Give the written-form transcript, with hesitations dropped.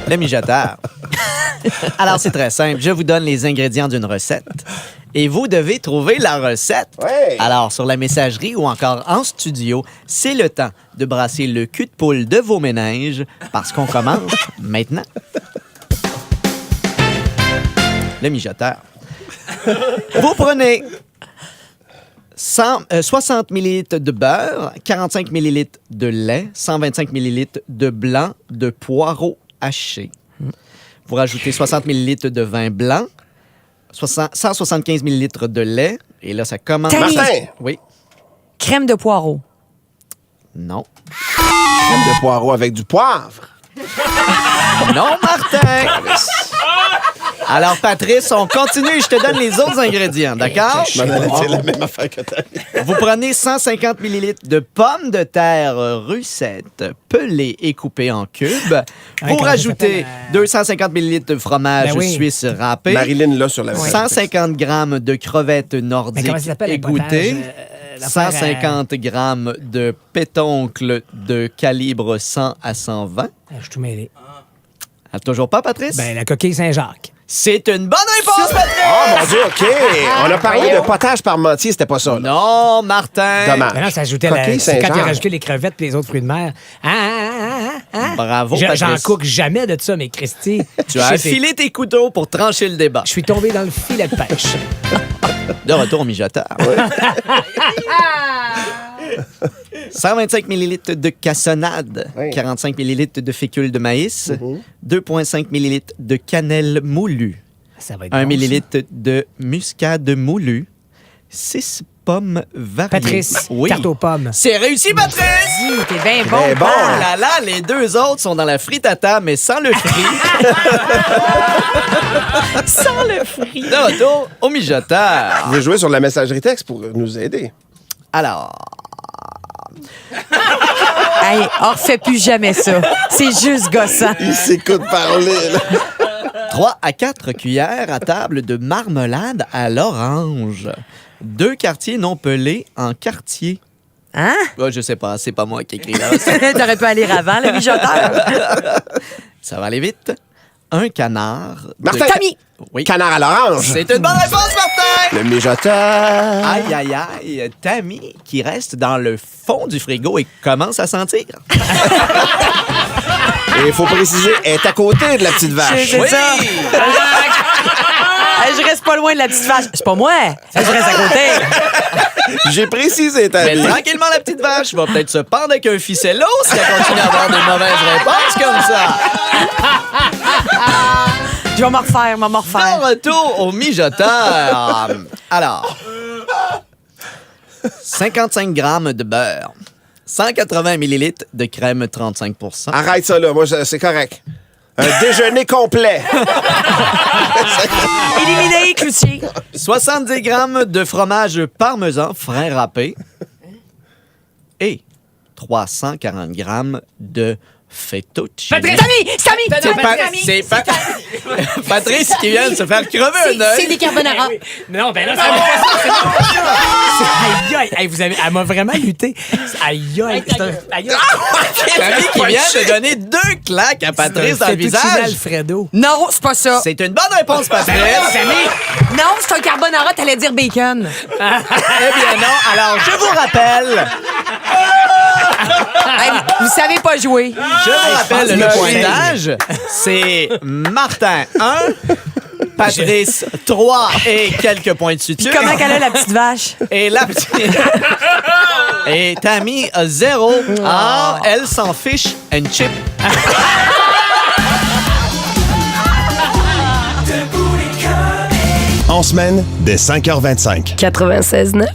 Le mijoteur. Alors, c'est très simple. Je vous donne les ingrédients d'une recette et vous devez trouver la recette. Ouais. Alors, sur la messagerie ou encore en studio, c'est le temps de brasser le cul de poule de vos méninges parce qu'on commence maintenant. Le mijoteur. Vous prenez 60 ml de beurre, 45 ml de lait, 125 ml de blanc de poireaux hachés. Vous rajoutez 60 ml de vin blanc, 175 ml de lait, et là, ça commence... Tammy! Martin! Oui. Crème de poireau. Non. Crème de poireau avec du poivre. Non, Martin! Alors, Patrice, on continue. Je te donne les autres ingrédients, d'accord? Je m'en allais dire la même affaire que t'as dit. Vous prenez 150 ml de pommes de terre russettes pelées et coupées en cubes. Vous comment ça rajoutez s'appelle, 250 ml de fromage Ben oui. suisse râpé. Marilyn, là, sur la 150 g de crevettes Mais nordiques comment ça s'appelle, le égouttées. potage, l'affaire, 150 g de pétoncle de calibre 100 à 120. Je suis tout mêlé. Ah, toujours pas, Patrice? Ben, la coquille Saint-Jacques. C'est une bonne réponse, Patrice! Oh, mon Dieu, OK. On a parlé de potage parmentier, c'était pas ça. Là. Non, Martin! Dommage. Ben non, ça ajoutait Coquille c'est quand il a Saint-Jacques. rajouté les crevettes et les autres fruits de mer. Bravo, J'en Patrice. cook jamais de ça, mais Christy. Tu as affilé tes couteaux pour trancher le débat. Je suis tombé dans le filet de pêche. De retour au mijoteur. 125 ml de cassonade, Oui. 45 ml de fécule de maïs, 2,5 ml de cannelle moulue, Ça va être 1 bon, ça. ml de muscade moulue, 6 pommes variées. Patrice, Oui. tarte aux pommes. C'est réussi, Patrice! T'es bien bon. Très bon. Oh là là, les deux autres sont dans la frittata, mais sans le frit. Sans le fruit. De retour au mijoteur. Vous pouvez jouer sur la messagerie texte pour nous aider. Alors, Hey, on refait plus jamais ça. C'est juste gossant. Il s'écoute parler, là. 3 à 4 cuillères à table de marmelade à l'orange. 2 quartiers non pelés en quartier. Hein? Je sais pas, c'est pas moi qui écris là. T'aurais pu aller avant, le mijoteur. Ça va aller vite. 1 canard. Martin! Camille! Oui. Canard à l'orange. C'est une bonne réponse, Martin! Le mijoteur. Aïe, aïe, aïe. Tammy qui reste dans le fond du frigo et commence à sentir. Et il faut préciser, elle est à côté de la petite vache. C'est ça. Hey, je reste pas loin de la petite vache. C'est pas moi. Je reste à côté. J'ai précisé, t'as Mais dit. tranquillement, la petite vache va peut-être se pendre avec un ficello si elle continue à avoir des mauvaises réponses comme ça. Je vais m'en refaire, De retour au mijoteur. Alors, 55 grammes de beurre, 180 ml de crème 35 Arrête ça, là. Moi, c'est correct. Un déjeuner complet. Éliminé, Cloutier. 70 grammes de fromage parmesan frais râpé et 340 grammes de fettuccine. Patrice! C'est Patrice qui vient de se faire crever un œil. C'est des carbonara. Non, ben là, c'est pas ça. C'est pas ça. Aïe, aïe. Hey, elle m'a vraiment lutté. Aïe, aïe. Aïe, aïe. Tammy qui vient de donner 2 claques à Patrice dans le visage. Alfredo. Non, c'est pas ça. C'est une bonne réponse, Patrice. Non, c'est un carbonara, t'allais dire bacon. Eh bien non. Alors, je vous rappelle... Hey, vous savez pas jouer. Je vous rappelle le pointage. C'est Martin 1, Patrice 3 et quelques points de suture. Comment qu'elle a la petite vache? Et la petite... Et Tammy a 0. Ah, elle s'en fiche and chip. En semaine, dès 5h25. 96.9.